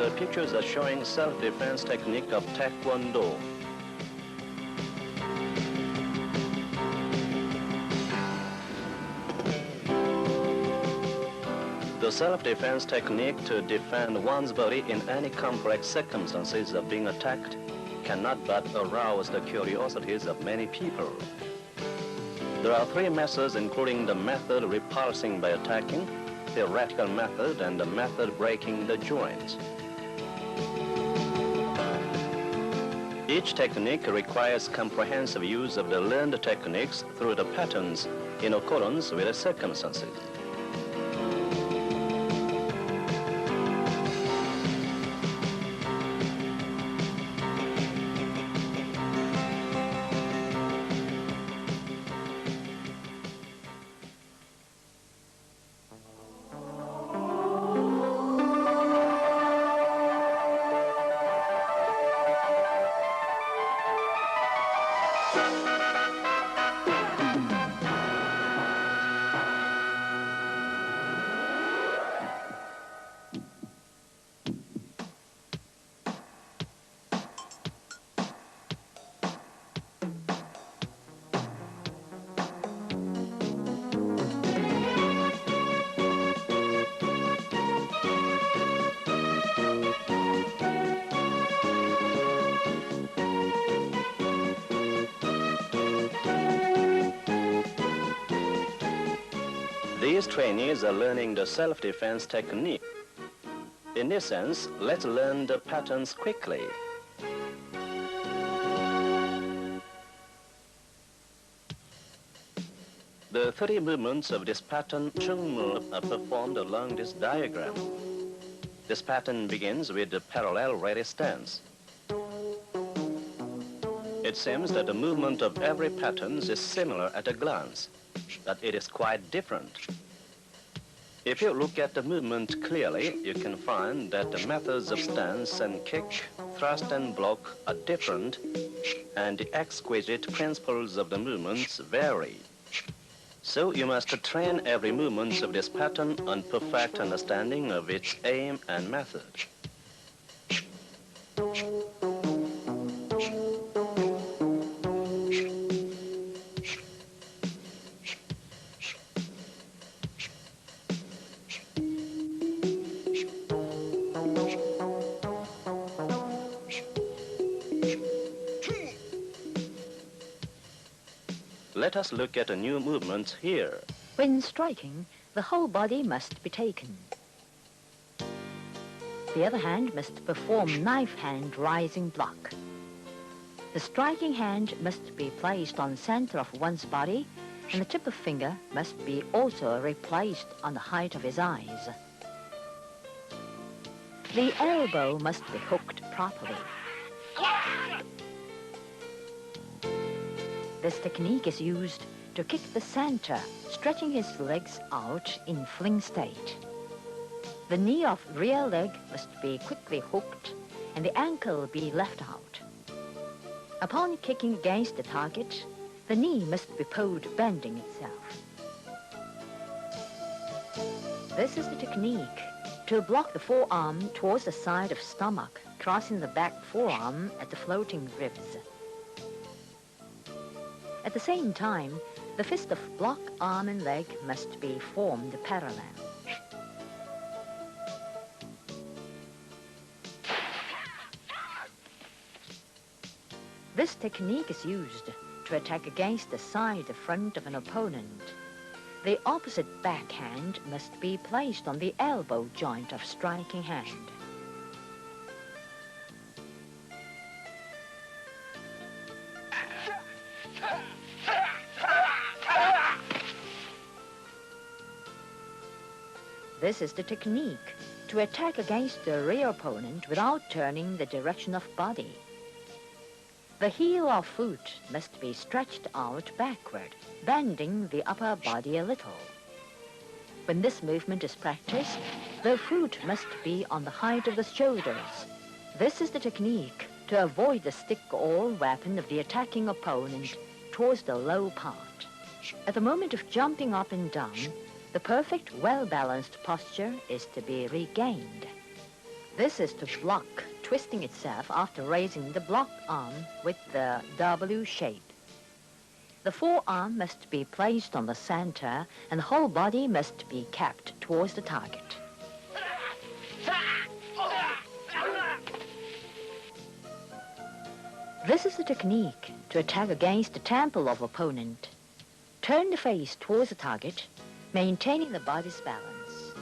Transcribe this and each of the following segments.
The pictures are showing self-defense technique of Taekwondo. The self-defense technique to defend one's body in any complex circumstances of being attacked cannot but arouse the curiosities of many people. There are three methods, including the method repulsing by attacking, theoretical method, and the method breaking the joints. Each technique requires comprehensive use of the learned techniques through the patterns in accordance with the circumstances. These trainees are learning the self-defense technique. In this sense, let's learn the patterns quickly. The 30 movements of this pattern are performed along this diagram. This pattern begins with the parallel ready stance. It seems that the movement of every pattern is similar at a glance, but it is quite different. If you look at the movement clearly, you can find that the methods of stance and kick, thrust and block are different, and the exquisite principles of the movements vary. So you must train every movement of this pattern on perfect understanding of its aim and method. Let us look at a new movement here. When striking, the whole body must be taken. The other hand must perform knife hand rising block. The striking hand must be placed on the center of one's body, and the tip of finger must be also replaced on the height of his eyes. The elbow must be hooked properly. This technique is used to kick the center, stretching his legs out in fling state. The knee of rear leg must be quickly hooked and the ankle be left out. Upon kicking against the target, the knee must be pulled bending itself. This is the technique to block the forearm towards the side of stomach, crossing the back forearm at the floating ribs. At the same time, the fist of block arm and leg must be formed parallel. This technique is used to attack against the side front of an opponent. The opposite backhand must be placed on the elbow joint of striking hand. This is the technique to attack against the rear opponent without turning the direction of body. The heel or foot must be stretched out backward, bending the upper body a little. When this movement is practiced, the foot must be on the height of the shoulders. This is the technique to avoid the stick or weapon of the attacking opponent towards the low part. At the moment of jumping up and down, the perfect, well-balanced posture is to be regained. This is to block twisting itself after raising the block arm with the W shape. The forearm must be placed on the center and the whole body must be kept towards the target. This is the technique to attack against the temple of opponent. Turn the face towards the target, maintaining the body's balance.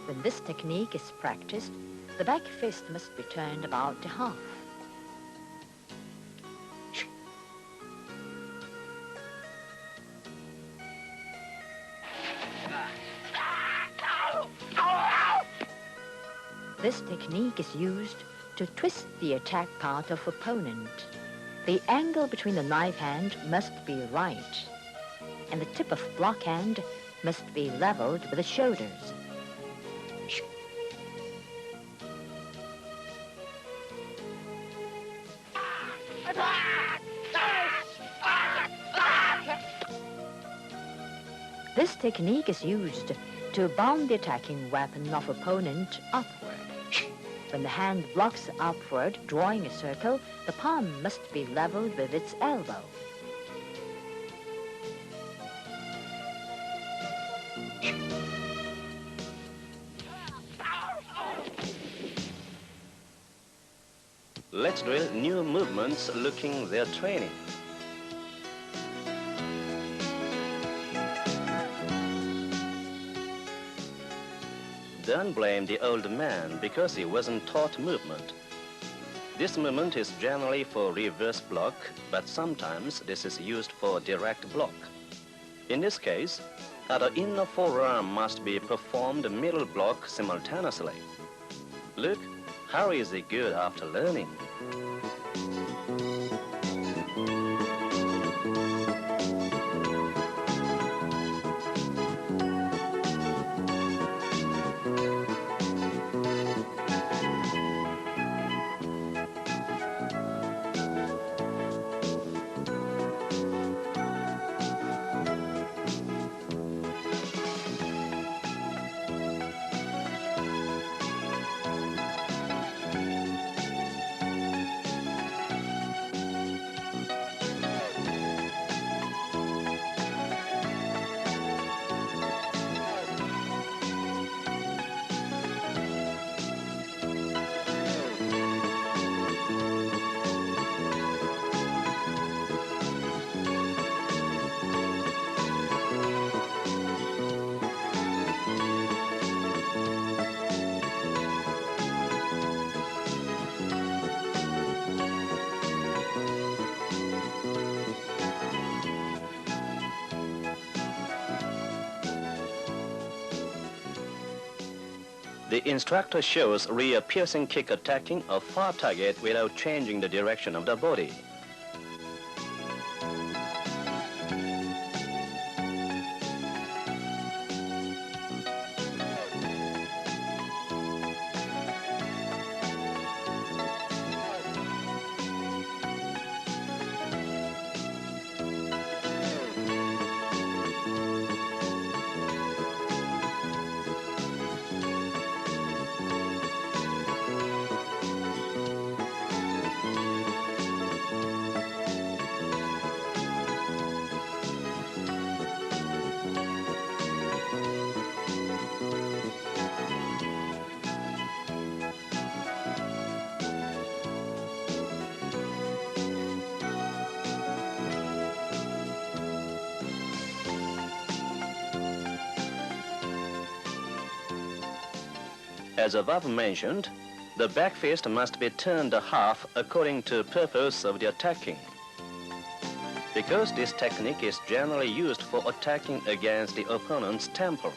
When this technique is practiced, the back fist must be turned about to half. This technique is used to twist the attack part of opponent. The angle between the knife hand must be right, and the tip of block hand must be leveled with the shoulders. This technique is used to bound the attacking weapon of opponent upward. When the hand blocks upward, drawing a circle, the palm must be leveled with its elbow. Let's drill new movements looking their training. Don't blame the old man because he wasn't taught movement. This movement is generally for reverse block, but sometimes this is used for direct block. In this case, the inner forearm must be performed middle block simultaneously. Look, how is he good after learning? The instructor shows rear piercing kick attacking a far target without changing the direction of the body. As above mentioned, the back fist must be turned half according to purpose of the attacking. Because this technique is generally used for attacking against the opponent's temple.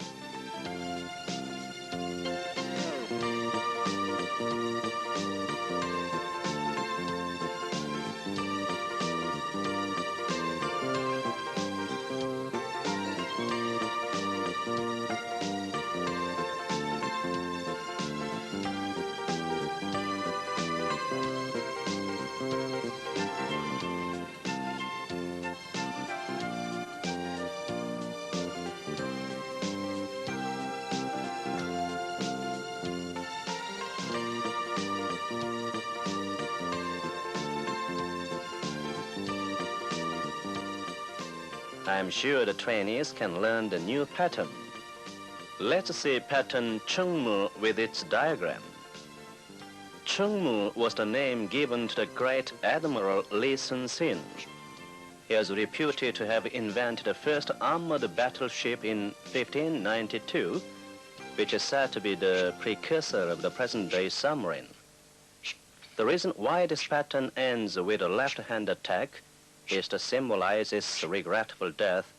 I'm sure the trainees can learn the new pattern. Let's see pattern Chengmu with its diagram. Chengmu was the name given to the great Admiral Li Sun-sin. He is reputed to have invented the first armored battleship in 1592, which is said to be the precursor of the present-day submarine. The reason why this pattern ends with a left-hand attack is to symbolize his regretful death,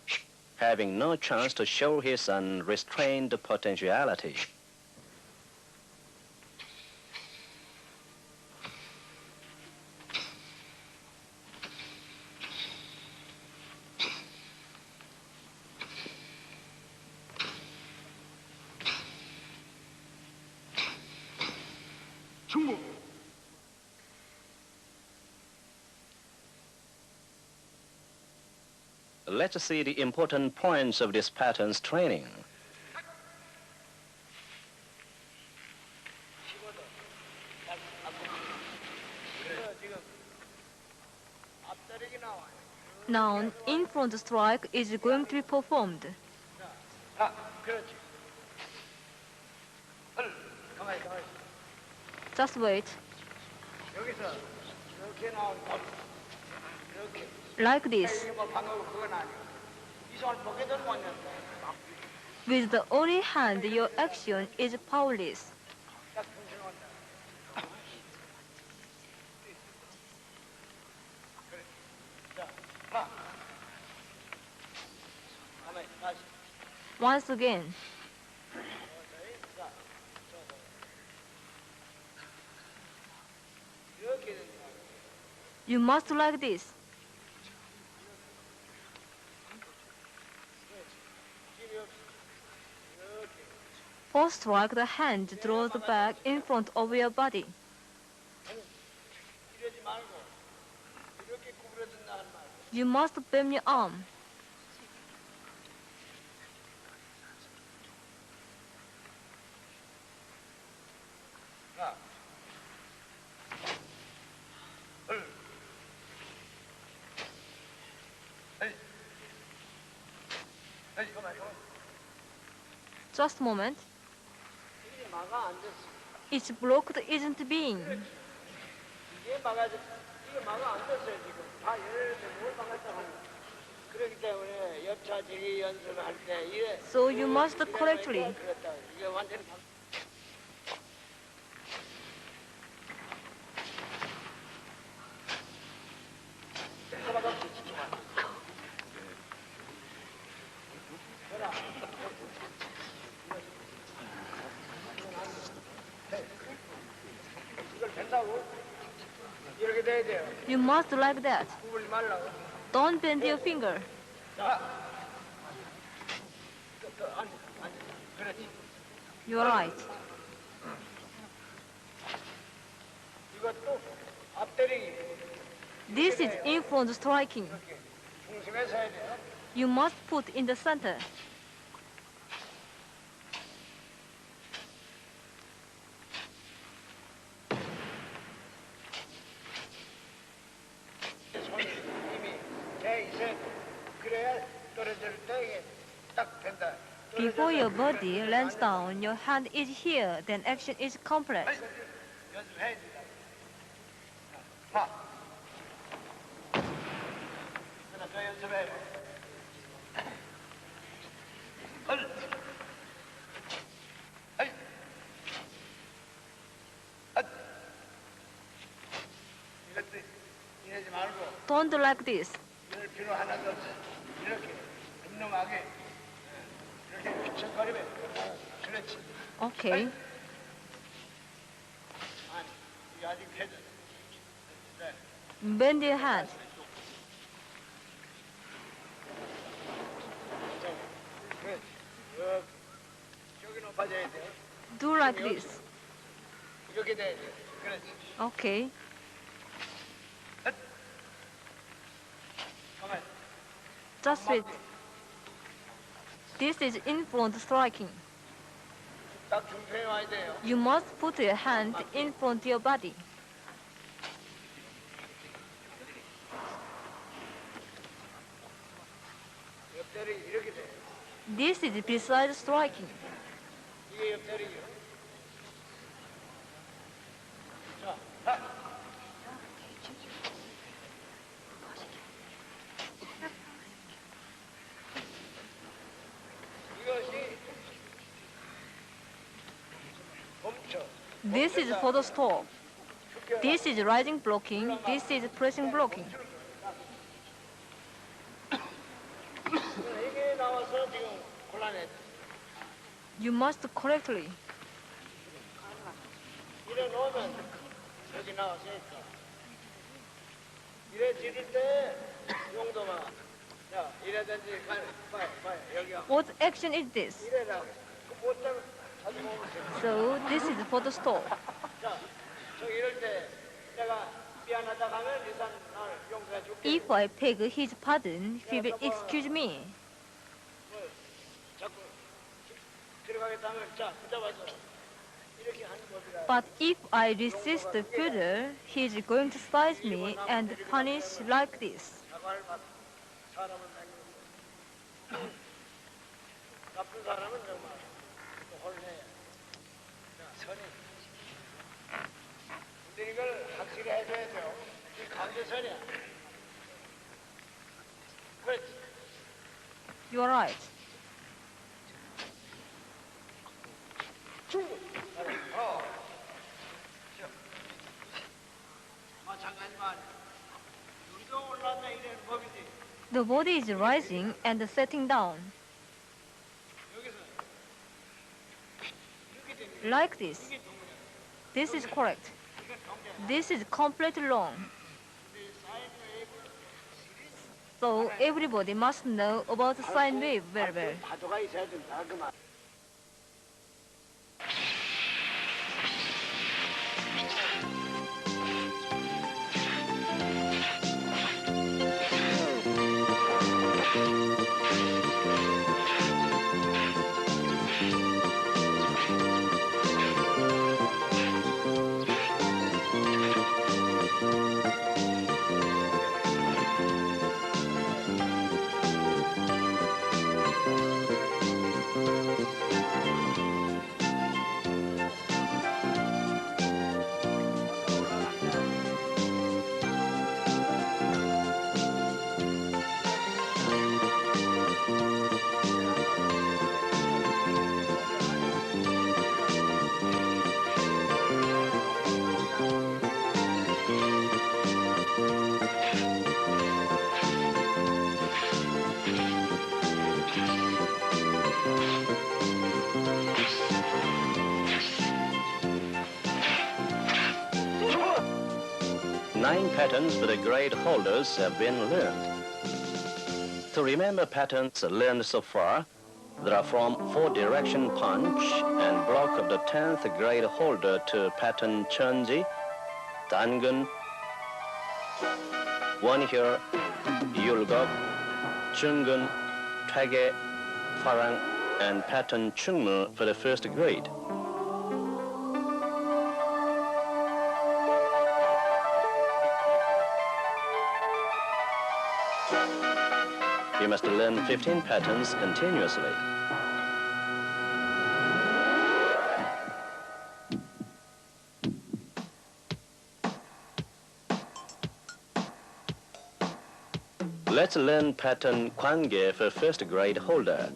having no chance to show his unrestrained potentiality. Let's see the important points of this pattern's training. Now, in-front strike is going to be performed. Just wait. Like this. With the only hand, your action is powerless. Once again. You must like this. First strike, the hand draws back in front of your body. You must bend your arm. Just a moment. It's blocked, isn't being. So you must correctly. You must like that. Don't bend your finger. You're right. This is in-front striking. You must put in the center. Before your body lands down, your hand is here, then action is complete. Don't do like this. Okay. Bend your hand. Do like this. Okay. Just wait. This is in-front striking. You must put your hand in front of your body. This is precise striking. This is for the stop. This is rising blocking. This is pressing blocking. You must correctly. What action is this? So this is for the stop. If I beg his pardon, he will excuse me. But if I resist further, he is going to size me and punish like this. You are right. The body is rising and setting down. Like this. This is correct. This is completely wrong. So everybody must know about the sine wave very well. Nine patterns for the grade holders have been learned. To remember patterns learned so far, there are from 4-direction punch and block of the 10th grade holder to pattern Chunji, Dangun, Wonhyo, Yulgok, Chungun, Twage, Farang, and pattern Chungmu for the first grade. You must learn 15 patterns continuously. Let's learn pattern Kwange for first grade holder.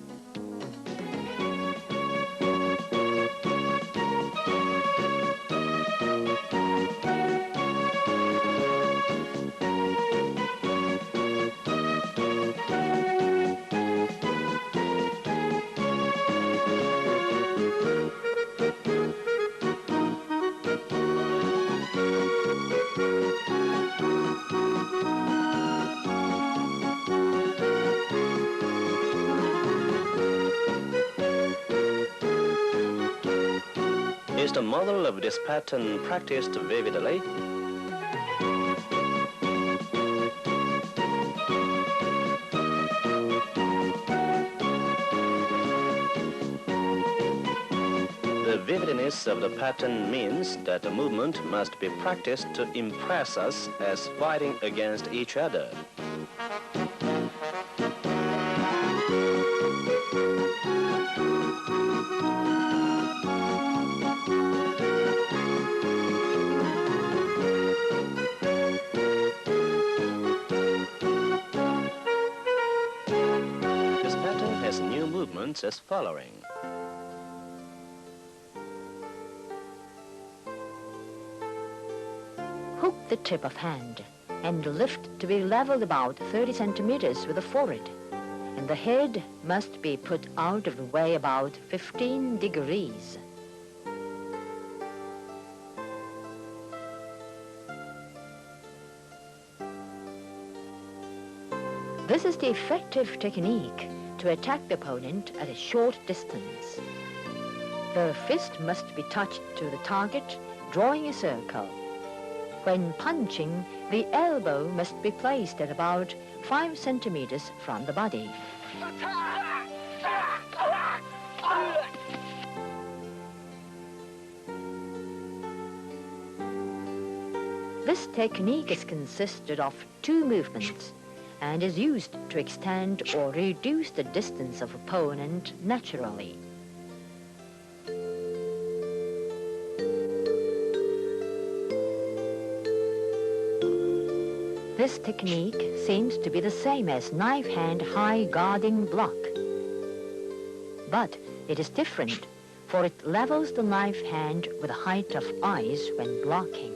Is the model of this pattern practiced vividly? The vividness of the pattern means that the movement must be practiced to impress us as fighting against each other. movements as following. Hook the tip of hand and lift to be leveled about 30 centimeters with the forehead, and the head must be put out of the way about 15 degrees. This is the effective technique to attack the opponent at a short distance. The fist must be touched to the target, drawing a circle. When punching, the elbow must be placed at about 5 centimeters from the body. This technique is consisted of 2 movements and is used to extend or reduce the distance of opponent naturally. This technique seems to be the same as knife hand high guarding block. But it is different, for it levels the knife hand with the height of eyes when blocking.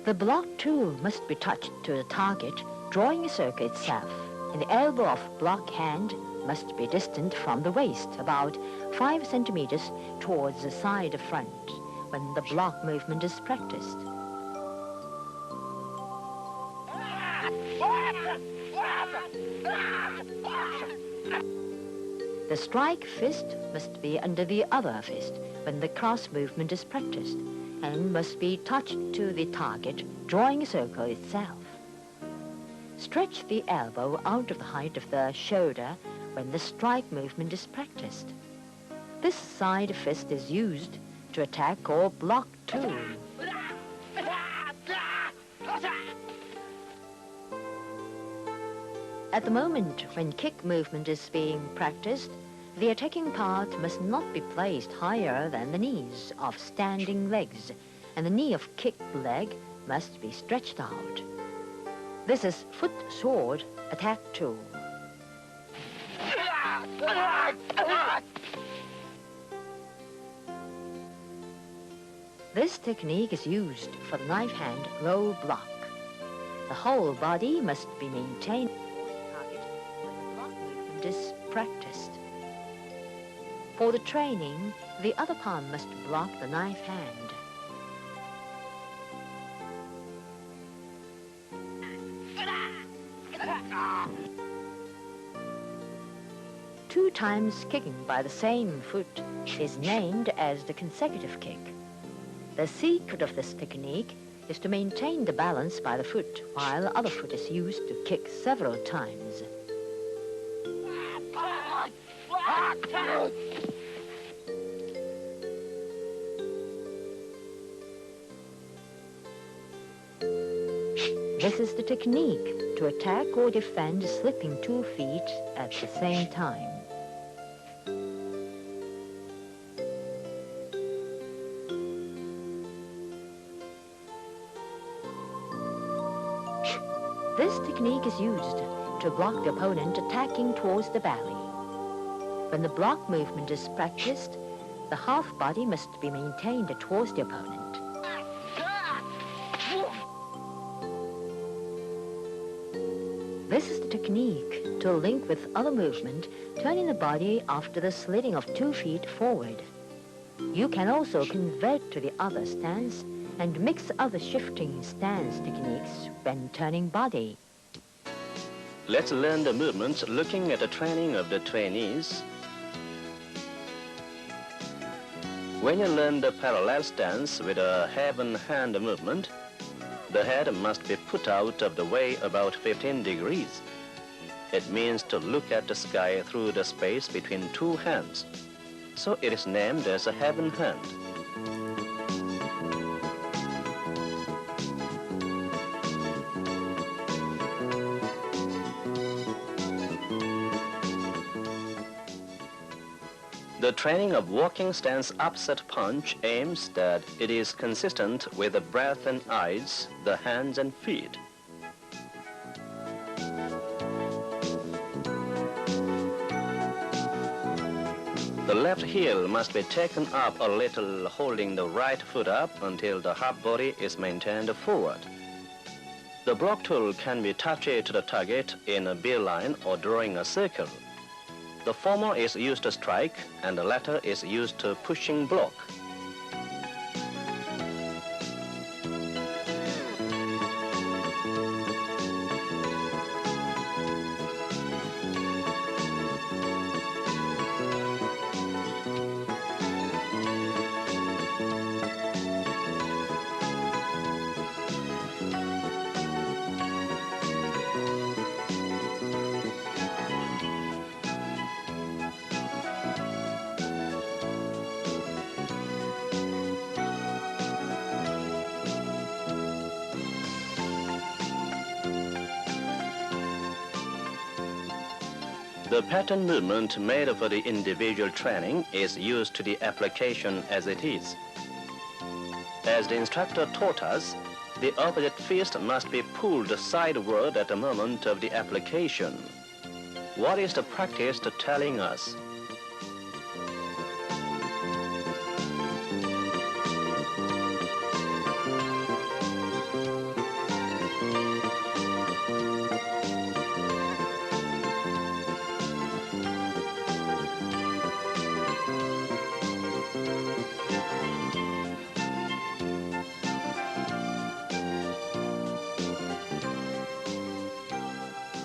The block tool must be touched to the target, drawing a circle itself, and the elbow of block hand must be distant from the waist, about 5 centimeters towards the side of front, when the block movement is practiced. The strike fist must be under the other fist when the cross movement is practiced, and must be touched to the target, drawing a circle itself. Stretch the elbow out of the height of the shoulder when the strike movement is practiced. This side fist is used to attack or block too. At the moment when kick movement is being practiced, the attacking part must not be placed higher than the knees of standing legs, and the knee of kicked leg must be stretched out. This is foot sword attack tool. This technique is used for the knife hand low block. The whole body must be maintained towards the target when the block movement is practiced. For the training, the other palm must block the knife hand. Two times kicking by the same foot is named as the consecutive kick. The secret of this technique is to maintain the balance by the foot while the other foot is used to kick several times. This is the technique to attack or defend slipping 2 feet at the same time. This technique is used to block the opponent attacking towards the belly. When the block movement is practiced, the half body must be maintained towards the opponent. This is the technique to link with other movement, turning the body after the sliding of 2 feet forward. You can also convert to the other stance and mix other shifting stance techniques when turning body. Let's learn the movements looking at the training of the trainees. When you learn the parallel stance with a heaven hand movement, the head must be put out of the way about 15 degrees. It means to look at the sky through the space between 2 hands. So it is named as a heaven hand. The training of walking stance upset punch aims that it is consistent with the breath and eyes, the hands and feet. The left heel must be taken up a little, holding the right foot up until the half body is maintained forward. The block tool can be touched to the target in a beeline or drawing a circle. The former is used to strike and the latter is used to pushing block. The pattern movement made for the individual training is used to the application as it is. As the instructor taught us, the opposite fist must be pulled sideward at the moment of the application. What is the practice telling us?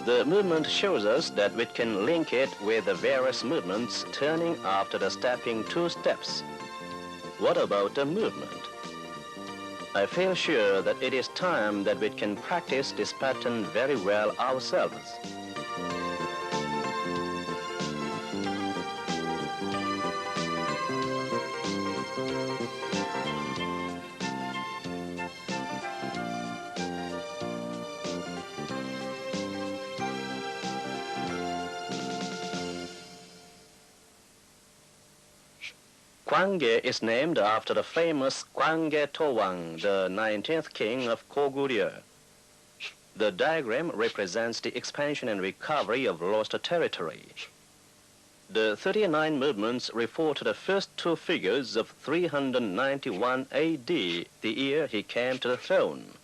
The movement shows us that we can link it with the various movements turning after the stepping 2 steps. What about the movement? I feel sure that it is time that we can practice this pattern very well ourselves. Gwanggye is named after the famous Gwanggye Towang, the 19th king of Goguryeo. The diagram represents the expansion and recovery of lost territory. The 39 movements refer to the first 2 figures of 391 AD, the year he came to the throne.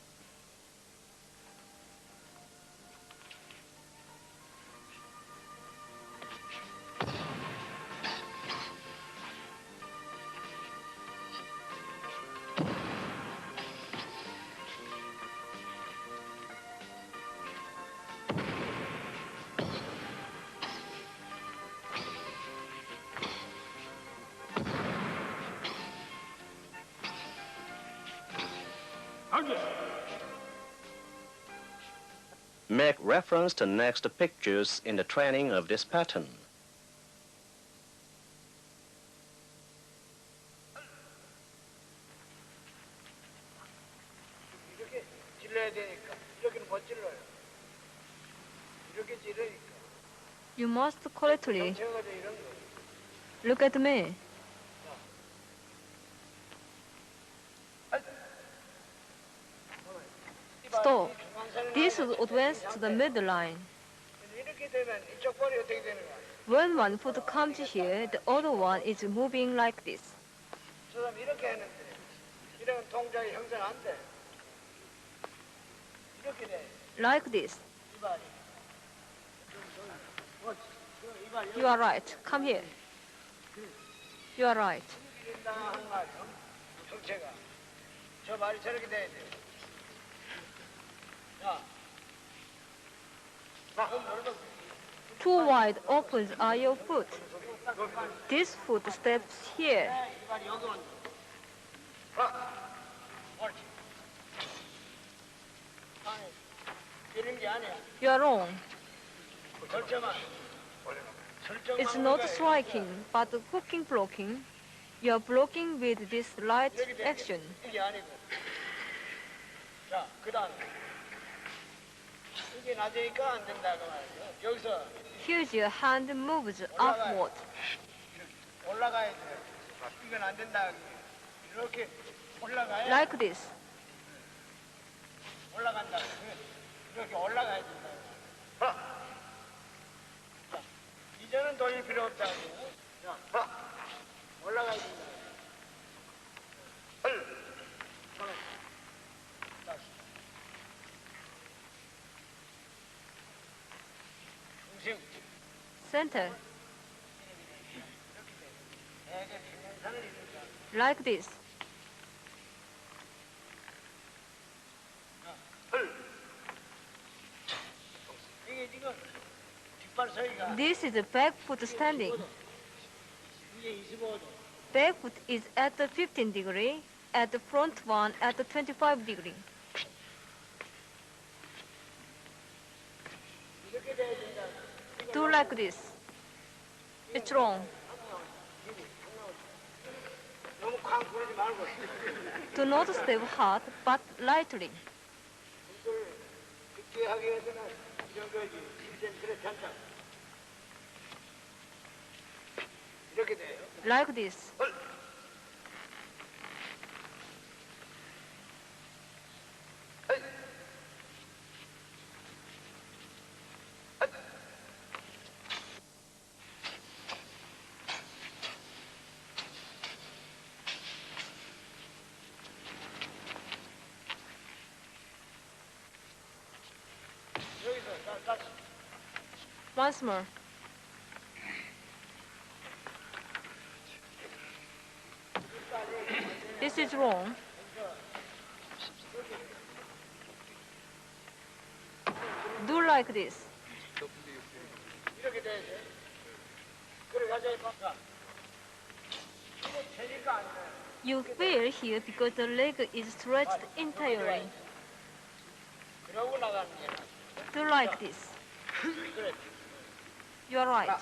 Make reference to next pictures in the training of this pattern. You must correctly look at me. Stop. This would advance to the midline. When one foot comes here, the other one is moving like this. Like this. You are right. Come here. You are right. Too wide opens are your foot. This foot steps here. You are wrong. It's not striking, but hooking blocking. You are blocking with this light action. Here's your hand moves upward. 올라가야 돼. 이건 안 된다. 이렇게 올라가야 Like this. 올라간다. 이렇게 올라가야 된다. 자, 이제는 돌릴 필요 없다고. 자, 올라가야 된다. 중심. Center. Like this. 이게 지금 뒷발 서기가 This is a back foot standing. 이게 25도. Back foot is at the 15 degree, at the front one at the 25 degree. 이렇게 돼야 된다. Do like this. It's wrong. 너무 쾅 부르지 말고. Do not step hard, but lightly. 이걸 깊게 하기 위해서는 이런 거지. 10cm 찬다. 이렇게 돼요. Like this. 여기서 다시. Once more. This is wrong. Do like this. 이렇게 돼야 돼. 그래 가자 이봐. 이거 되니까 안 돼. You fail here because the leg is stretched entirely. 그러고 나가는 게. Do like this. 그래. You are right.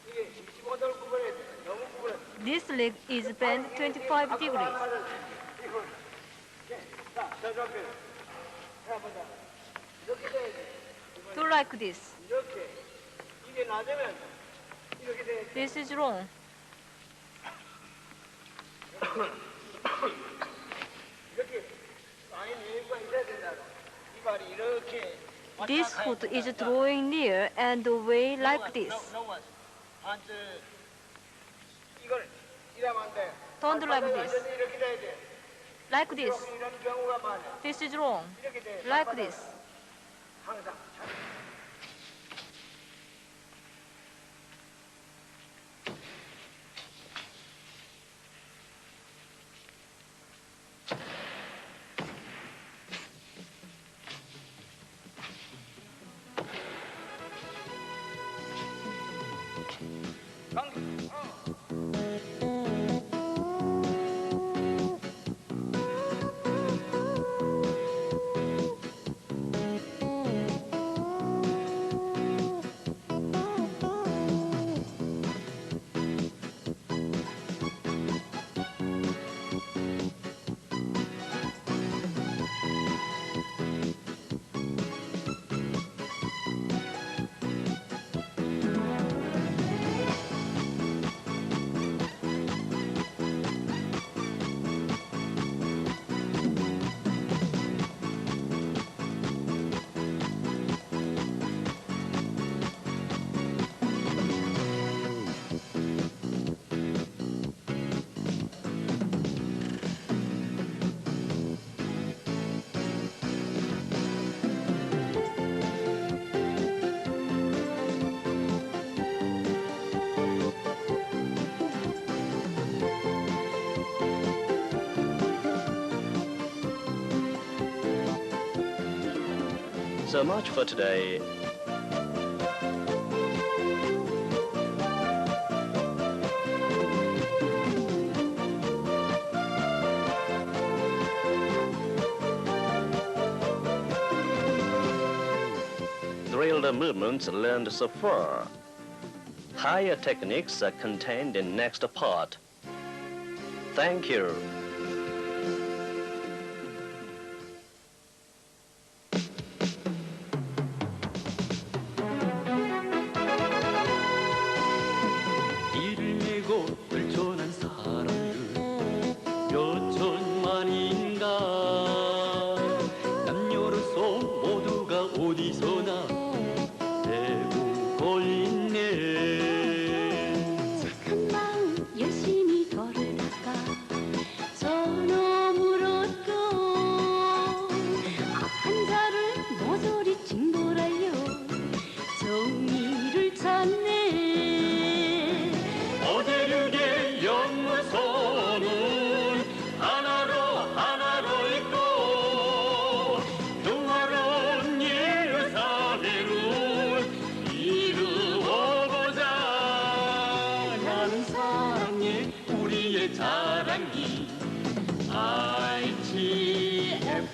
이게 25도를 구분해야 돼. 너무 구분해. This leg is bent 25 degrees. 자, 저렇게. 해보자. 이렇게 돼야 돼. Do like this. 이렇게. 이게 낮으면 이렇게 돼야 돼. This is wrong. 이렇게 많이 내리고 있어야 된다. 이 발이 이렇게. This foot is drawing near and away like this. 반트 이걸 이러면 안 돼. Don't do like 발바닥이 this. 완전히 이렇게 돼야 돼. Like this. 이런 경우가 많아. This is wrong. 이렇게 돼. Like 발바닥이 this. 항상. So much for today. Drilled movements learned so far. Higher techniques are contained in next part. Thank you. 몇 천만인가 남녀로서 모두가 어디서나 대고 걸리네. 착한 마음 열심히 덜을 닦아 저놈으로도 악한 자를 모조리 징벌하여 정의를 찾네. 어대륙의 연무소는 하나로 있고 영화로운 예루살렘을 이루어보자. 나는 사랑해 우리의 자랑이 ITF.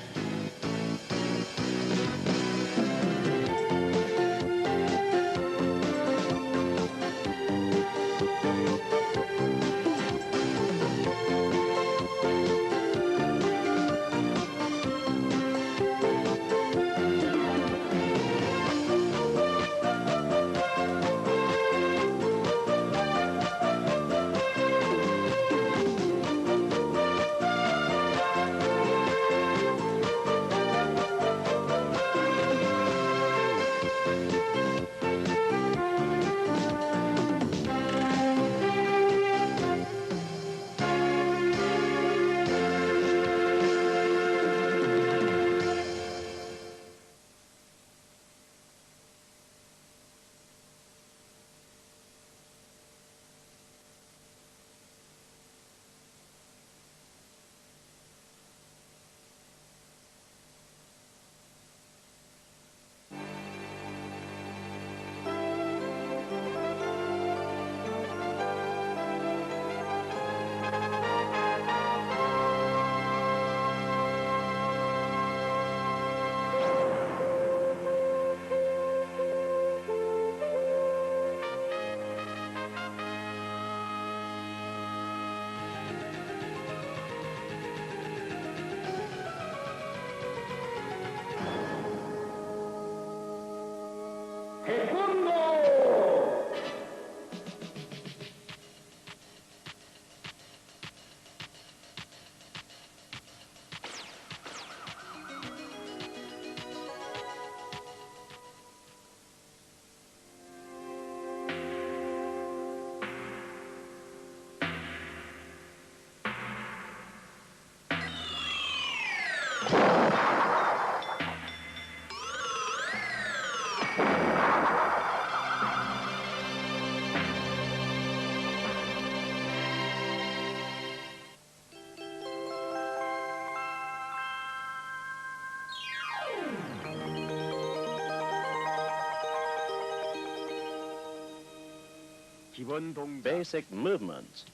Basic movements.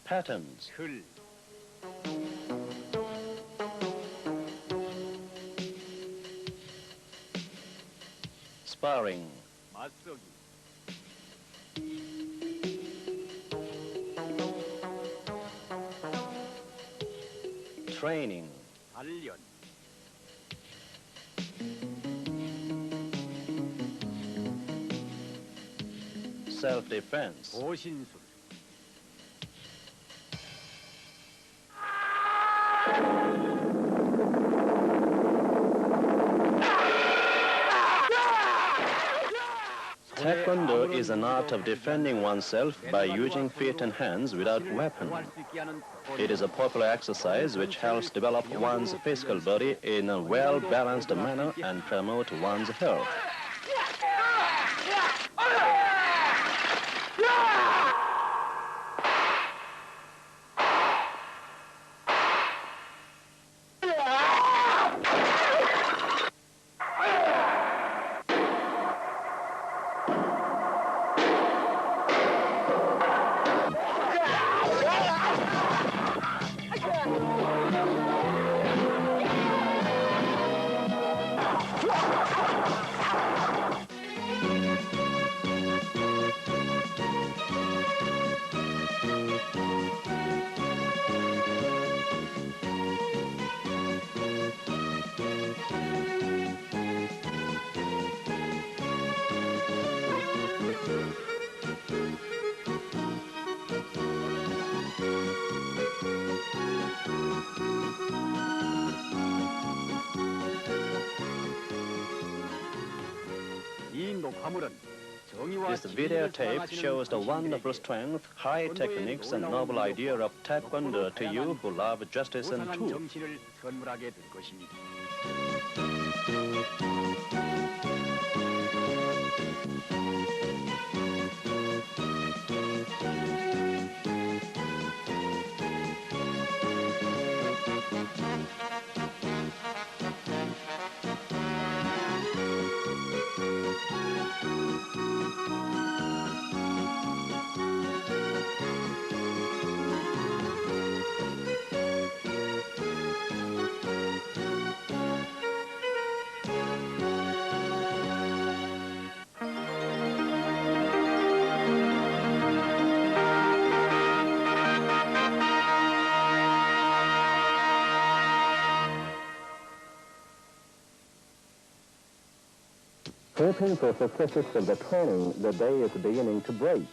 Patterns. Sparring. Training. Self-defense. Taekwondo is an art of defending oneself by using feet and hands without weapon. It is a popular exercise which helps develop one's physical body in a well-balanced manner and promote one's health. This videotape shows the wonderful strength, high techniques, and noble idea of Taekwondo to you who love justice and truth. 정신을 선물하게 될 것입니다. Hoping for successes of the training, the day is beginning to break.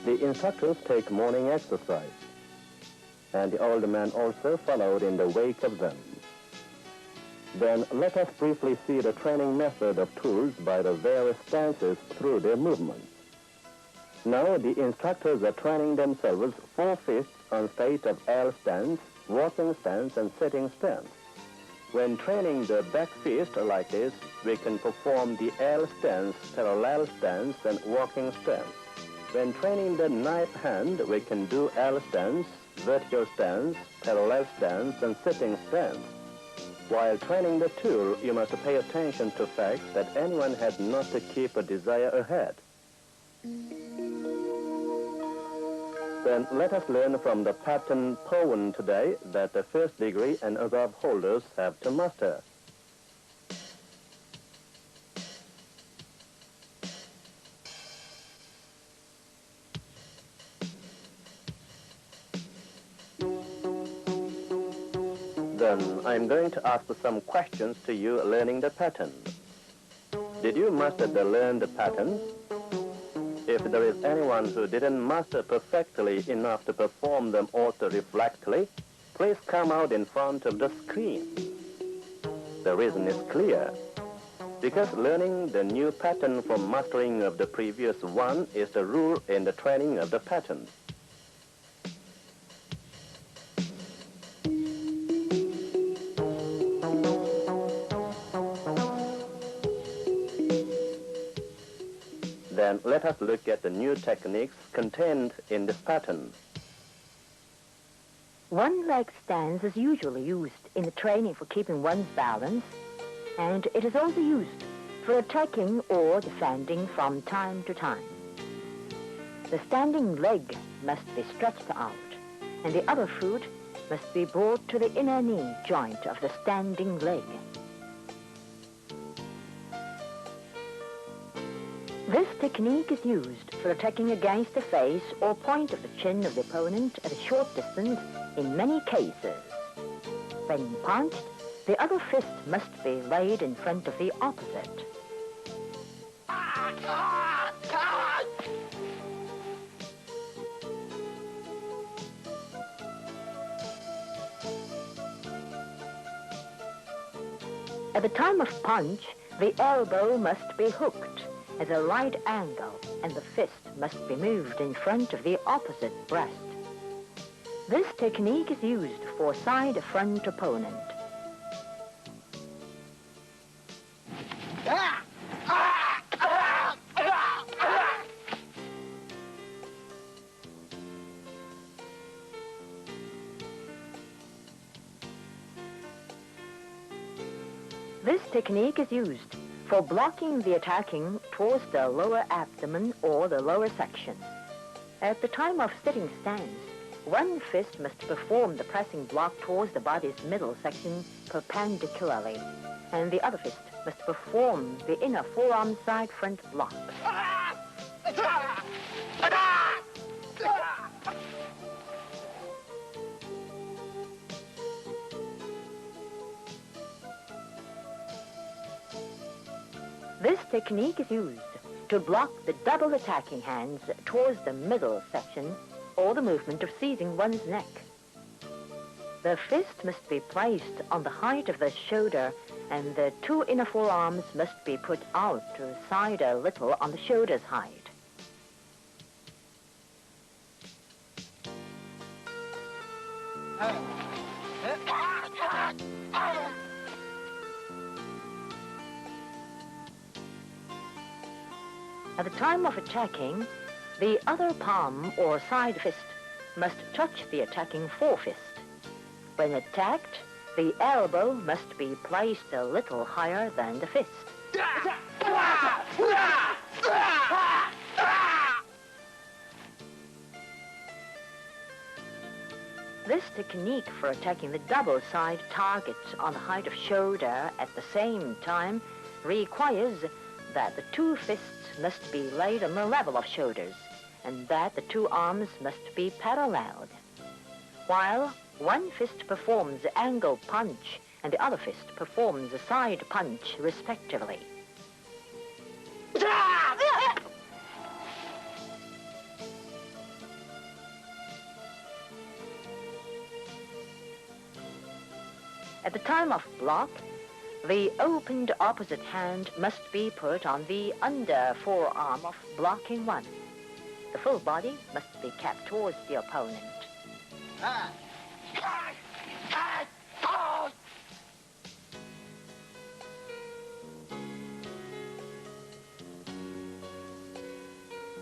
The instructors take morning exercise, and the older men also followed in the wake of them. Then let us briefly see the training method of tools by the various stances through their movements. Now the instructors are training themselves 4 fists on state of L stance, walking stance, and sitting stance. When training the back fist like this, we can perform the L stance, parallel stance, and walking stance. When training the knife hand, we can do L stance, vertical stance, parallel stance, and sitting stance. While training the tool, you must pay attention to facts that anyone had not to keep a desire ahead. Then let us learn from the pattern poem today that the first degree and above holders have to master. Then I'm going to ask some questions to you learning the pattern. Did you master the learned patterns? If there is anyone who didn't master perfectly enough to perform them auto-reflectively, please come out in front of the screen. The reason is clear. Because learning the new pattern from mastering of the previous one is the rule in the training of the pattern. Then let us look at the new techniques contained in this pattern. One leg stance is usually used in the training for keeping one's balance, and it is also used for attacking or defending from time to time. The standing leg must be stretched out, and the other foot must be brought to the inner knee joint of the standing leg. This technique is used for attacking against the face or point of the chin of the opponent at a short distance in many cases. When punched, the other fist must be laid in front of the opposite. At the time of punch, the elbow must be hooked at a right angle, and the fist must be moved in front of the opposite breast. This technique is used for side-front opponent. This technique is used for blocking the attacking towards the lower abdomen or the lower section. At the time of sitting stance, one fist must perform the pressing block towards the body's middle section perpendicularly, and the other fist must perform the inner forearm side front block. This technique is used to block the double attacking hands towards the middle section or the movement of seizing one's neck. The fist must be placed on the height of the shoulder and the two inner forearms must be put out to the side a little on the shoulder's height. At the time of attacking, the other palm or side fist must touch the attacking forefist. When attacked, the elbow must be placed a little higher than the fist. This technique for attacking the double-side target on the height of shoulder at the same time requires that the two fists must be laid on the level of shoulders and that the two arms must be paralleled. While one fist performs the angle punch and the other fist performs the side punch respectively. At the time of block, the opened opposite hand must be put on the under forearm of blocking one. The full body must be kept towards the opponent.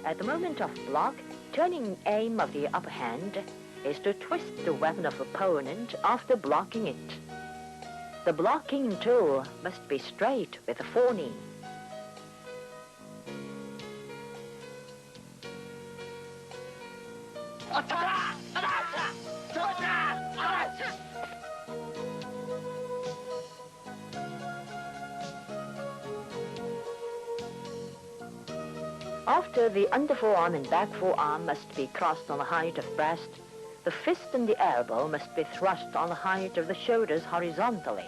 At the moment of block, turning aim of the upper hand is to twist the weapon of opponent after blocking it. The blocking tool must be straight with the foreknee. After the under forearm and back forearm must be crossed on the height of breast, the fist and the elbow must be thrust on the height of the shoulders horizontally.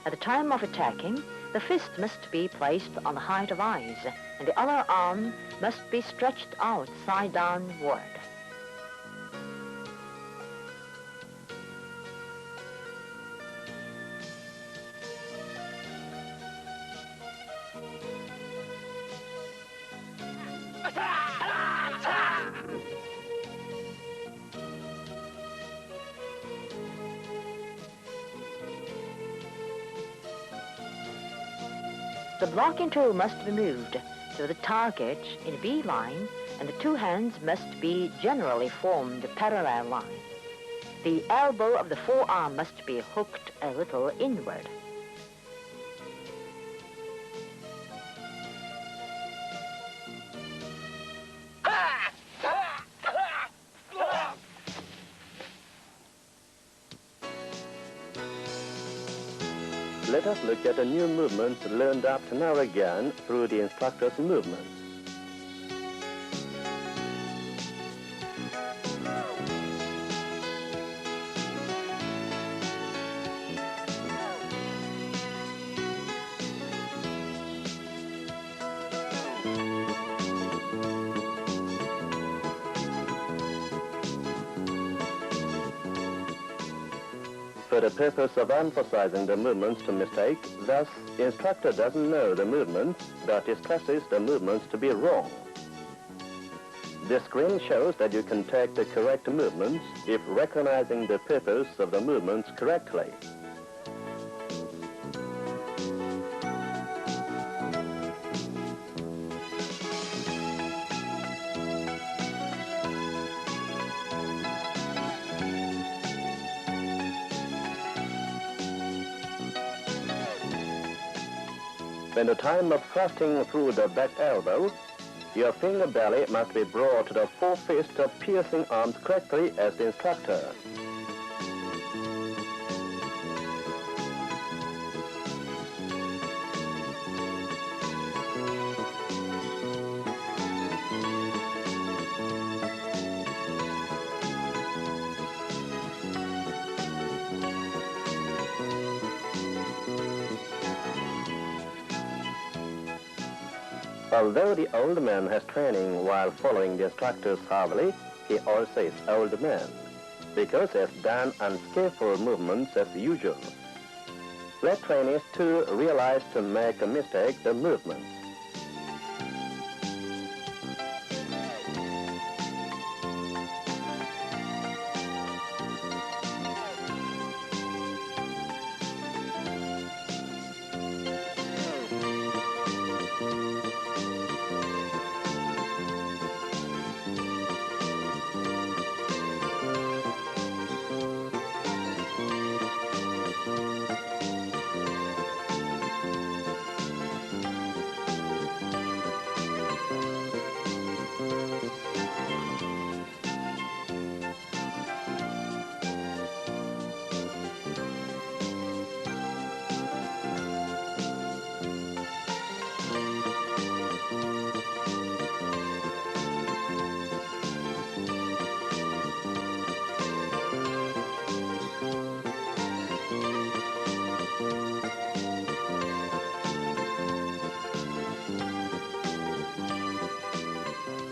At the time of attacking, the fist must be placed on the height of eyes, and the other arm must be stretched out side downward. The blocking tool must be moved to the target in a V line, and the two hands must be generally formed a parallel line. The elbow of the forearm must be hooked a little inward. Let us look at a new movement learned up to now again through the instructor's movements. For the purpose of emphasizing the movements to mistake, thus the instructor doesn't know the movements, but he stresses the movements to be wrong. This screen shows that you can take the correct movements if recognizing the purpose of the movements correctly. When the time of thrusting through the back elbow, your finger belly must be brought to the full fist of piercing arms correctly as the instructor. Although the old man has training while following the instructors hardly, he also is old man, because he has done unskillful movements as usual. Let trainees too realize to make a mistake the movements.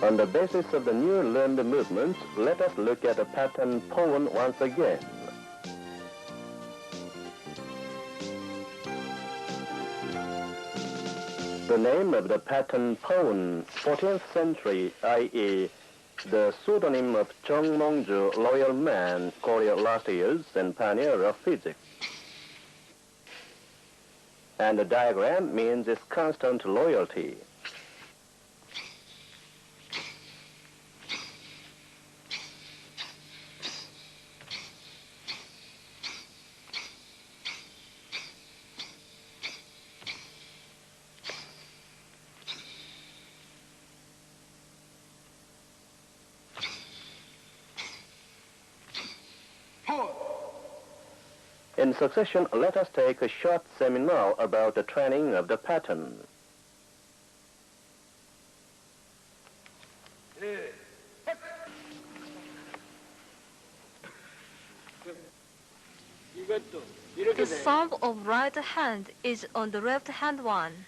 On the basis of the new learned movements, let us look at the pattern pawn once again. The name of the pattern pawn, 14th century, i.e. the pseudonym of Chung Mongju, loyal man, Korea last years and pioneer of physics. And the diagram means its constant loyalty. In succession, let us take a short seminar about the training of the pattern. The thumb of right hand is on the left hand one.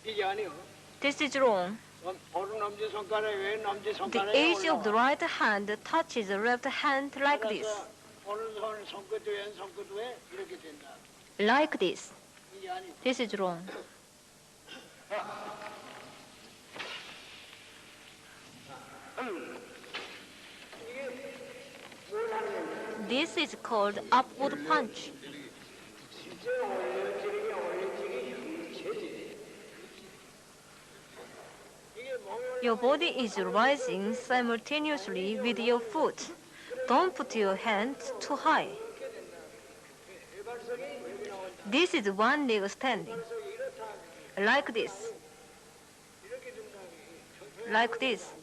이게 아니요. This is wrong. 오른 엄지손가락이 왼 The 엄지손가락에 edge of the 올라와. right hand touches the left hand like this. 오른손 손끝 왼 손끝 왜 이렇게 된다. Like this. 이게 아니고. This is wrong. This is called upward punch. Your body is rising simultaneously with your foot. Don't put your hand too high. This is one leg standing. Like this. Like this.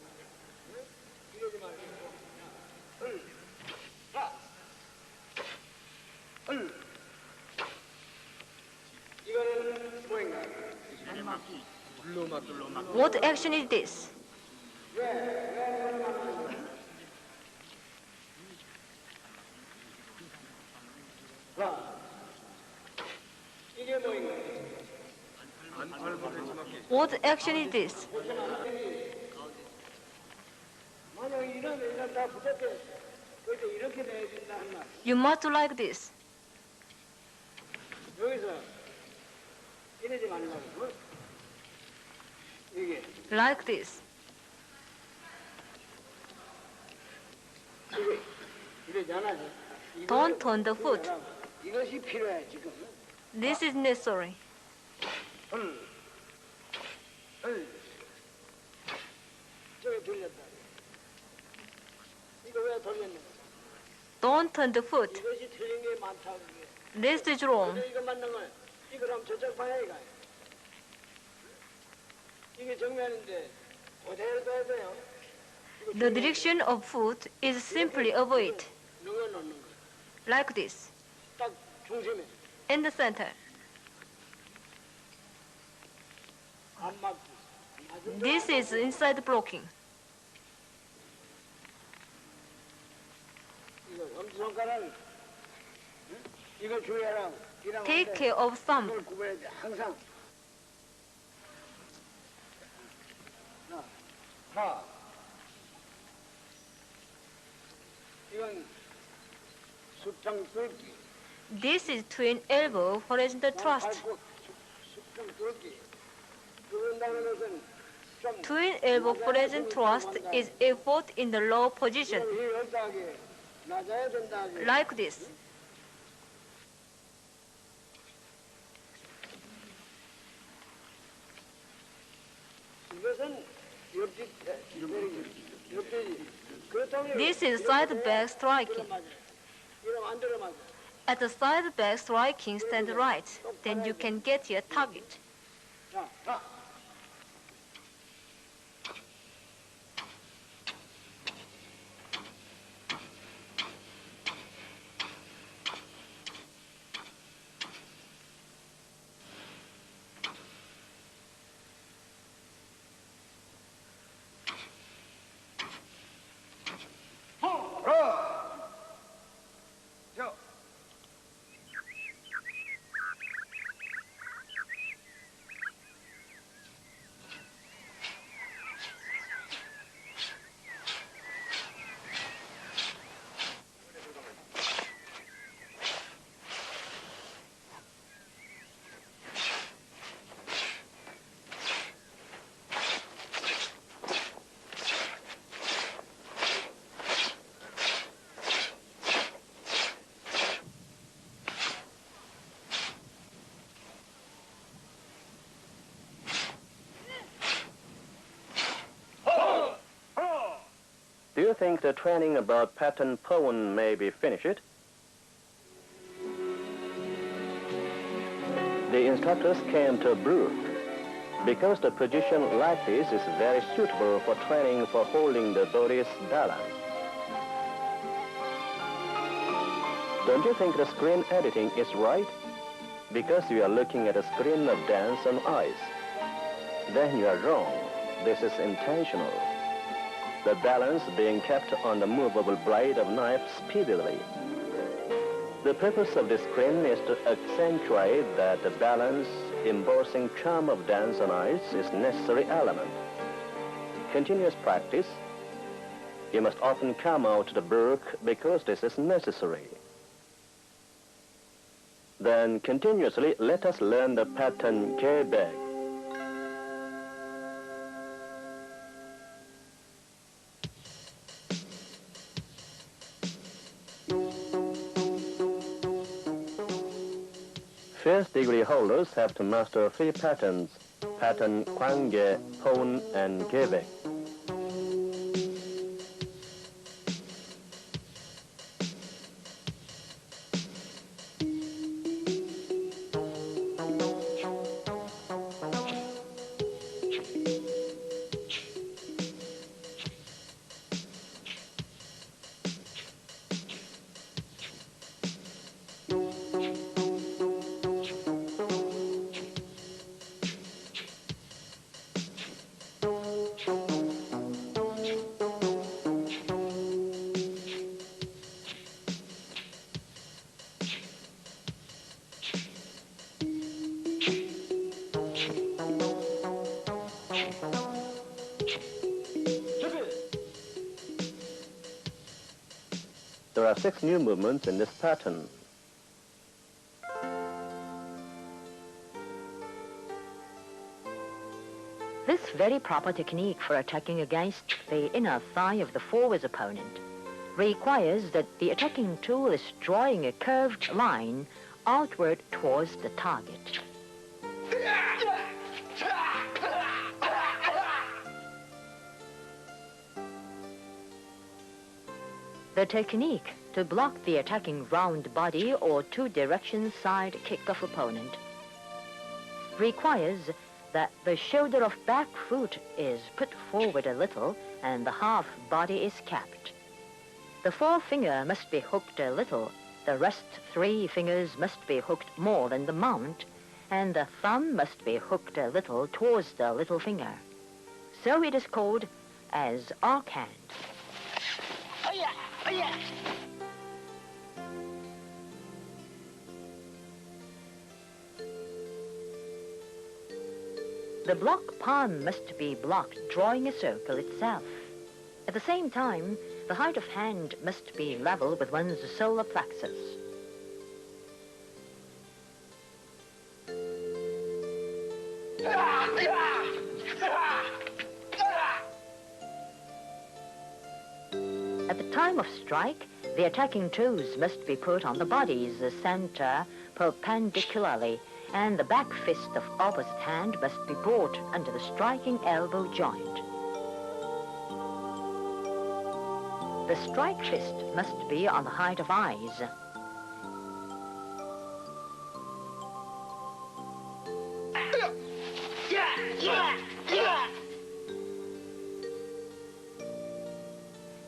What action is this? 이게 뭐인가? What action is this? 만약 이런 다 붙었대. 그때 이렇게 내야 된다 한 말. You must like this. 여기서 이러지 말라고. 이게 Like this. 이러잖아. Don't turn the foot. 이것이 필요해 지금. This is necessary. 저기 돌렸다. 이거 왜 돌렸냐? Don't turn the foot. 이것이 틀린 게 많다고. 그게. This is wrong. 이거 맞는 걸 이거랑 저쪽 방향이가. 이게 정면인데 그대로 둬야 돼요. The direction of foot is simply avoid. 넣어놓는 거. Like this. 딱 중심에 In the center. 안 맞고. This is inside blocking. 이거 엄지손가락. 이거 주의하라. Take care of thumb. 이걸 구분해야 돼. 항상 하. 이건 수평 뚫기. This is twin elbow horizontal thrust. 밟고 수평 뚫기. 그런다는 것은 좀 Twin elbow horizontal thrust is effort in the low position, 힘이 어떠하게 낮아야 된다. like this. 이것은 옆집 옆집이 그렇다면 This is side back striking. 이러면 안 들어맞아. At the side back striking, stand right. Then you can get your target. 자, 자. Do you think the training about pattern poem may be finished? The instructors came to Brook because the position like this is very suitable for training for holding the body's balance. Don't you think the screen editing is right? Because you are looking at a screen of dance on ice. Then you are wrong. This is intentional. The balance being kept on the movable blade of knife speedily. The purpose of this screen is to accentuate that the balance, embossing charm of dance on ice is necessary element. Continuous practice. You must often come out to the brook because this is necessary. Then continuously let us learn the pattern Quebec. First degree holders have to master 3 patterns: pattern Kwange, Pon, and Quebec. There are 6 new movements in this pattern. This very proper technique for attacking against the inner thigh of the forward opponent requires that the attacking tool is drawing a curved line outward towards the target. The technique to block the attacking round body or 2-direction side kick of opponent requires that the shoulder of back foot is put forward a little and the half body is capped. The forefinger must be hooked a little, the rest 3 fingers must be hooked more than the mount, and the thumb must be hooked a little towards the little finger. So it is called as arc hand. The block palm must be blocked, drawing a circle itself. At the same time, the height of hand must be level with one's solar plexus. At the time of strike, the attacking toes must be put on the body's center perpendicularly, and the back fist of opposite hand must be brought under the striking elbow joint. The strike fist must be on the height of eyes.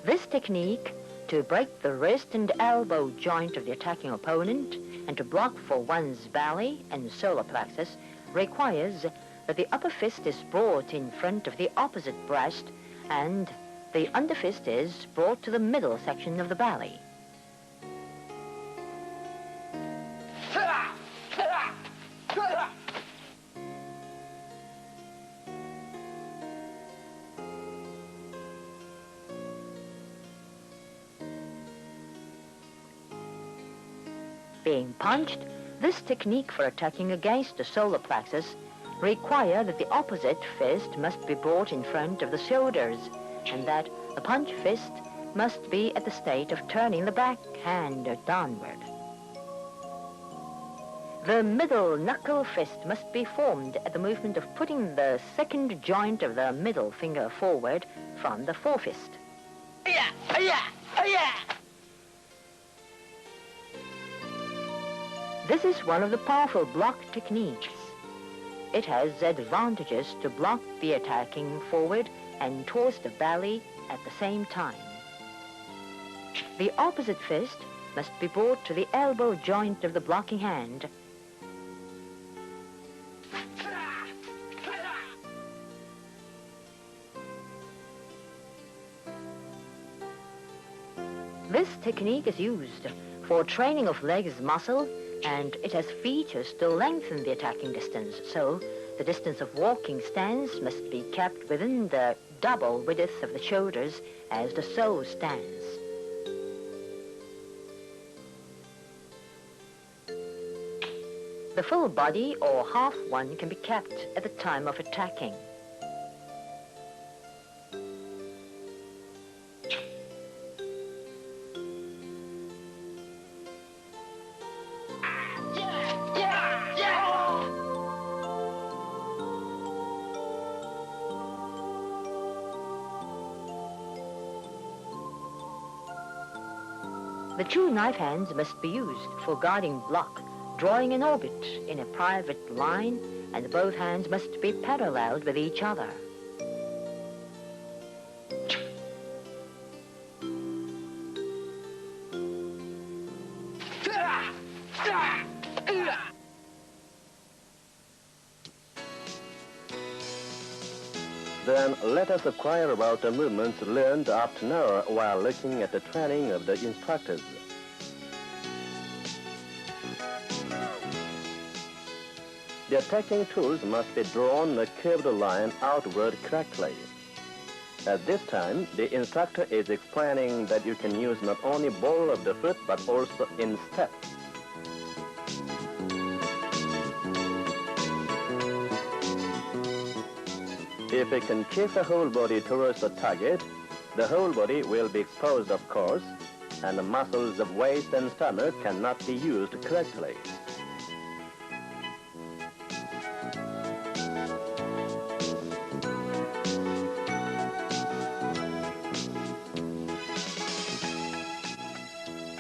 This technique, to break the wrist and elbow joint of the attacking opponent and to block for one's belly and solar plexus, requires that the upper fist is brought in front of the opposite breast and the underfist is brought to the middle section of the belly. Being punched, this technique for attacking against the solar plexus require that the opposite fist must be brought in front of the shoulders and that the punch fist must be at the state of turning the back hand downward. The middle knuckle fist must be formed at the movement of putting the second joint of the middle finger forward from the forefist. This is one of the powerful block techniques. It has advantages to block the attacking forward and towards the belly at the same time. The opposite fist must be brought to the elbow joint of the blocking hand. This technique is used for training of legs muscle, and it has features to lengthen the attacking distance, so the distance of walking stance must be kept within the double width of the shoulders as the so stands. The full body or half one can be kept at the time of attacking. The two knife hands must be used for guarding block, drawing an orbit in a private line, and both hands must be paralleled with each other. Then let us acquire about the movements learned up to now while looking at the training of the instructors. The attacking tools must be drawn a curved line outward correctly. At this time, the instructor is explaining that you can use not only ball of the foot but also in step. If you can kick the whole body towards the target, the whole body will be exposed, of course, and the muscles of waist and stomach cannot be used correctly.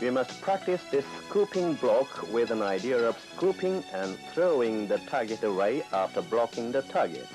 We must practice this scooping block with an idea of scooping and throwing the target away after blocking the target.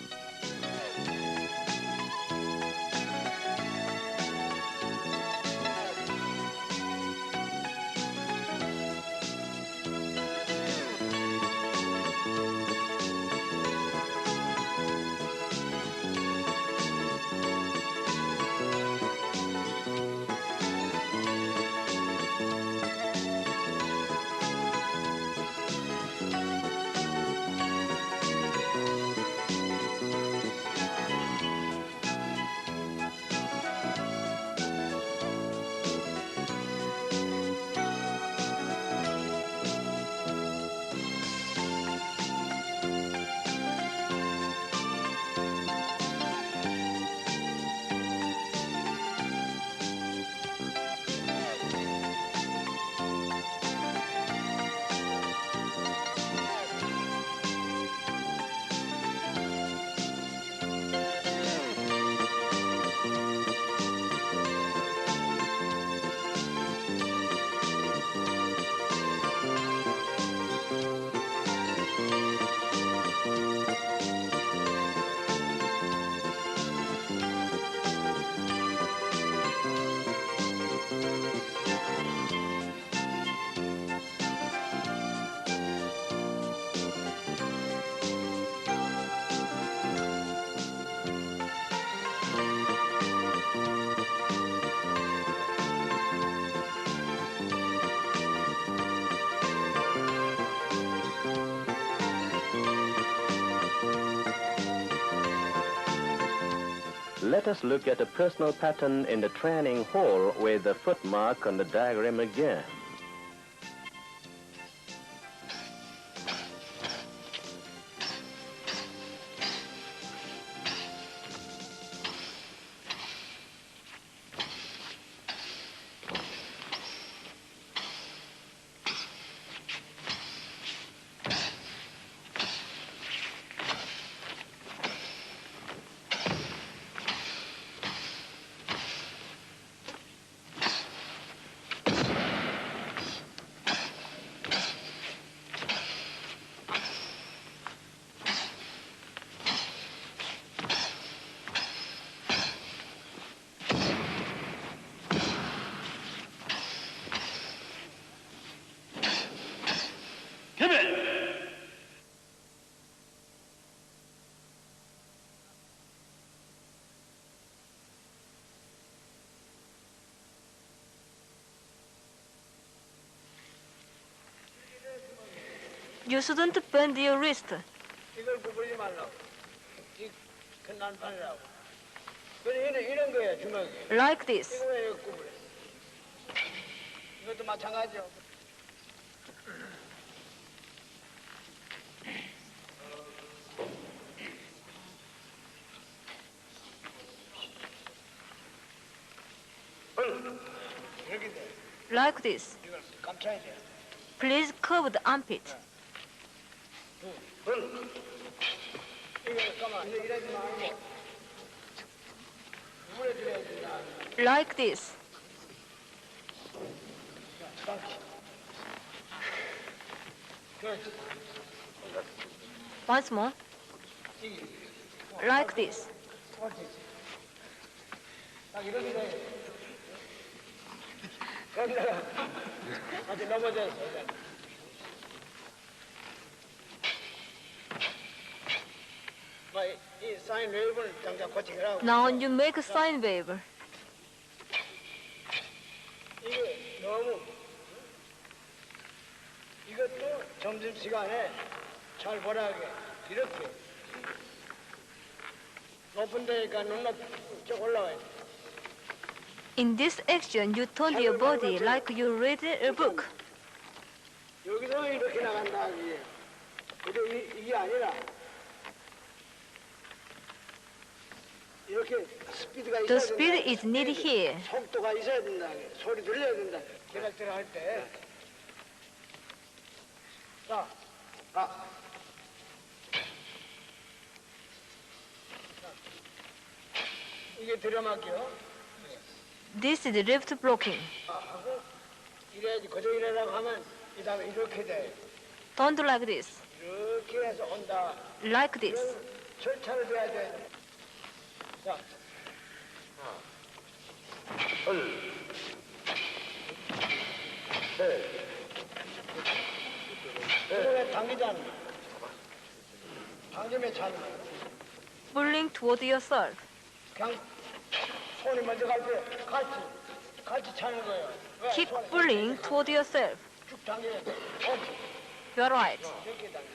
Let us look at a personal pattern in the training hall with the footmark on the diagram again. You shouldn't bend your wrist. 이걸 구부리지 말라고. 이 큰 난판이라고. 그래 이런 거야 주먹이. Like this. 이거 왜 구부려? 이것도 마찬가지요. 이렇게 돼. Like this. 이걸 감춰야 돼. Please cover the armpit. 이거 가만 이러지 말고 구부려줘야 된다. Like this. 그렇지. Once more. Like this. 그렇지. 딱 이렇게 돼. 그런데 아직 넘어졌어. 이 사인 웨이브를 당장 고치라고. Now you make a sine wave. 이게 너무 이것도 점심 시간에 잘 보라게 이렇게 높은 데니까 눈높이 쭉 올라와야 돼. In this action, you turn your body like you read a book. 여기서 이렇게 나간다 이게. 그저 이게 아니라 이렇게 스피드가 The 있어야 speed 된다. is needed here. 속도가 있어야 된다. 소리 들려야 된다. 기락기락 할 때. 자, 가. 이게 들여막혀. This is left blocking. 하고 이래야지 그저 이래라고 하면 이 다음에 이렇게 돼. Don't like this. 이렇게 해서 온다. Like this. 이런 절차를 둬야 돼. 자, 둘, 셋. 이거에 당기자는 거야. 당기면 차는 거야. Pulling toward yourself. 그냥 손이 먼저 갈 때 같이 차는 거예요. 왜? Keep 손에 pulling toward yourself. 쭉 당겨야 돼. 옳지. You're right. 이렇게 당겨.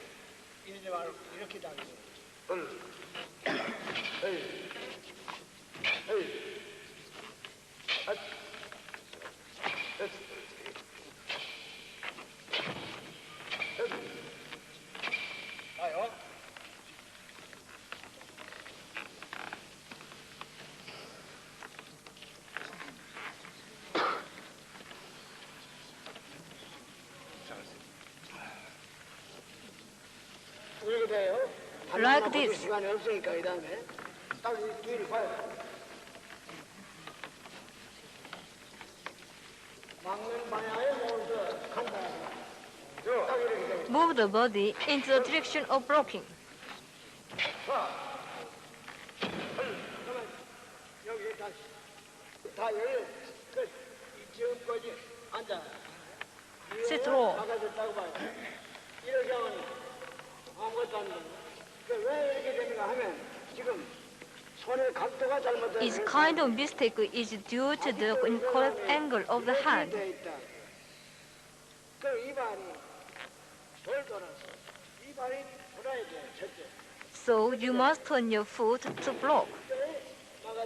이러지 말고 이렇게 당겨. 가요. 이렇게 돼요. Like this. 시간이 없으니까 이 다음에 딱 이 뒤를 봐요. 막는 방향에 모두 간다. 딱 이렇게 돼요. Move the body into the direction of blocking. 여기 다시 다 여기 끝. 지금까지 앉아. Sit low. 막아줬다고 봐요. 이렇게 하면 아무것도 안 돼. 왜 이렇게 되는가 하면 지금 손의 각도가 잘못되어 This kind of mistake is due to the incorrect angle of the hand. 그 이발이 덜 돌아서 이발이 돌아야 돼. 첫째. So you must turn your foot to block. 막아줬다고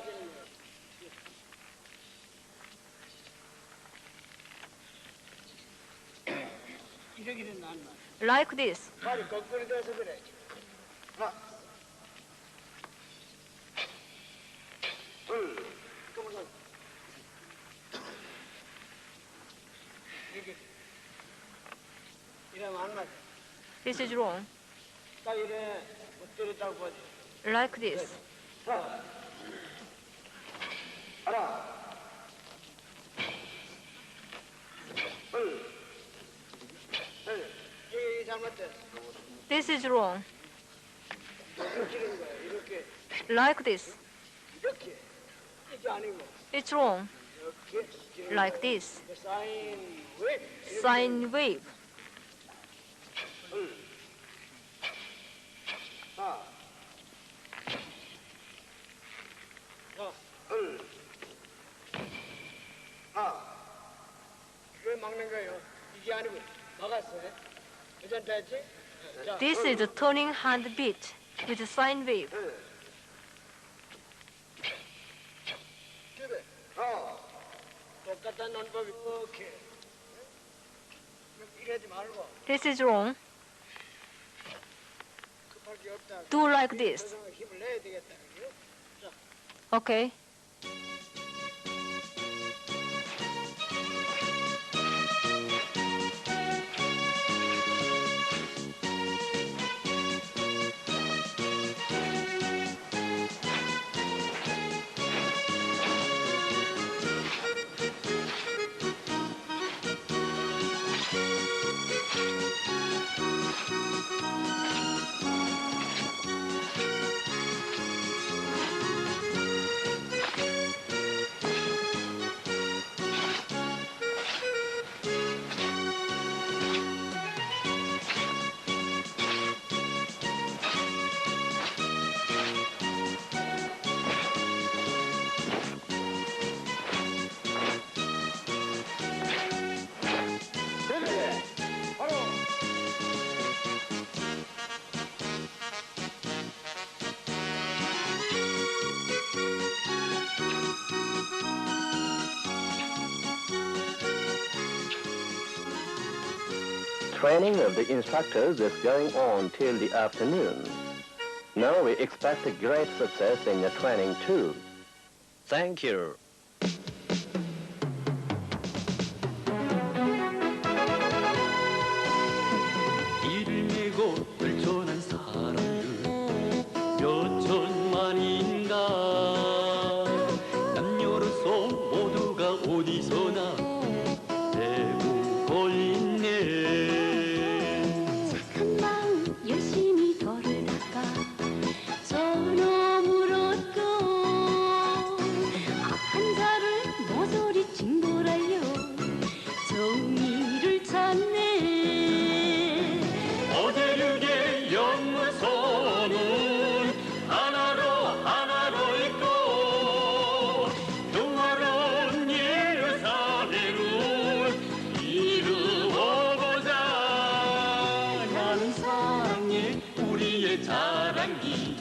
Like this. 발이 거꾸로 돼서 그래. 하나, 둘, 그러면 이렇게 이러면 안 맞아. This is wrong. 딱 이래 못 때렸다고 보지. Like this. 하나, 하나, 둘, 셋. 이게 잘못됐어. This is wrong. 이렇게 찌르는 거야. 이렇게, Like this. 이렇게. 이게 아니고 It's wrong. 이렇게 찌르는 Like 거야. this. 사인 왜? Sine wave. 둘, 하나, 둘, 하나. 그걸 막는 거예요. 이게 아니고 막았어요. 괜찮다했지? 자, This is a turning hand beat with sine wave. 둘, 셋, 하나. 똑같은 논법이 이렇게. 이러지 말고 This is wrong. 급할 게 없다. Do like this. 힘을 내야 되겠다. 그죠? Okay. Training of the instructors is going on till the afternoon. Now we expect a great success in your training too. Thank you. 이를 메고 떨쳐난 사람들 몇 천만인가 남녀로서 모두가 어디서나 대고 걸리네 착한 마음 열심히 덜을 닦아 저놈을 얻고 한 살을 모조리 징벌하여 정의를 찾네 어대륙의 연무소는 하나로 있고 평화로운 예루살렘을 이루어보자 나는 사랑해 우리의 자랑이